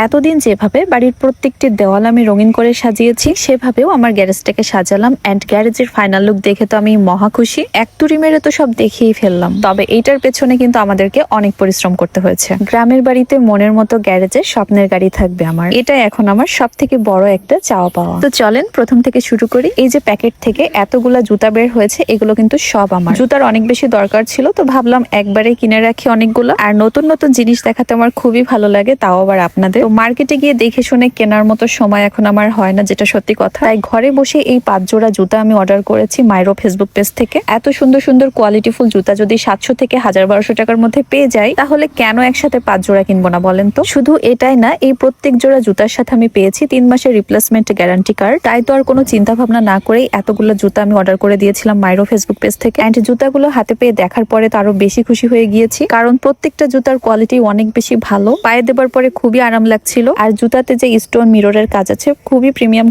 এতদিন যেভাবে বাড়ির প্রত্যেকটি দেওয়াল আমি রঙিন করে সাজিয়েছি, সেভাবেও আমার গ্যারেজটাকে সাজালাম। এন্ড গ্যারেজের ফাইনাল লুক দেখে তো আমি মহা খুশি। এক তুড়ি মেরে তো সব দেখিয়ে ফেললাম। তবে এইটার পেছনে কিন্তু আমাদেরকে অনেক পরিশ্রম করতে হয়েছে। গ্রামের বাড়িতে মনের মতো গ্যারেজে স্বপ্নের গাড়ি থাকবে আমার, এটা এখন আমার সব থেকে বড় একটা চাওয়া পাওয়া। তো চলেন প্রথম থেকে শুরু করি। এই যে প্যাকেট থেকে এতগুলা জুতা বের হয়েছে, এগুলো কিন্তু সব আমার। জুতার অনেক বেশি দরকার ছিল, তো ভাবলাম একবারে কিনে রাখি অনেকগুলো। আর নতুন নতুন জিনিস দেখাতে আমার খুবই ভালো লাগে, তাও আবার আপনাদের। তো মার্কেটে গিয়ে দেখে শুনে কেনার মতো সময় এখন আমার হয় না, যেটা সত্যি কথা। তাই ঘরে বসে এই 5 জোড়া জুতা আমি অর্ডার করেছি মাইরো ফেসবুক পেজ থেকে। এত সুন্দর সুন্দর কোয়ালিটিফুল জুতা যদি 700 থেকে 1200 টাকার মধ্যে পেয়ে যাই, তাহলে কেন একসাথে 5 জোড়া কিনবো না বলেন তো। শুধু এটাই না, এই প্রত্যেক জোড়া জুতার সাথে আমি পেয়েছি 3 মাসের রিপ্লেসমেন্ট গ্যারান্টি কার্ড। তাই তো আর কোনো চিন্তা ভাবনা না করেই এতগুলো জুতা আমি অর্ডার করে দিয়েছিলাম মাইরো ফেসবুক পেজ থেকে। এন্ড জুতাগুলো হাতে পেয়ে দেখার পরে তো আরো বেশি খুশি হয়ে গিয়েছি, কারণ প্রত্যেকটা জুতার কোয়ালিটি অনেক বেশি ভালো। পায়ে দেবার পরে খুবই আরাম লাগছিল। আর জুতাতে যে স্টোন মিররের কাজ আছে, খুবই প্রিমিয়াম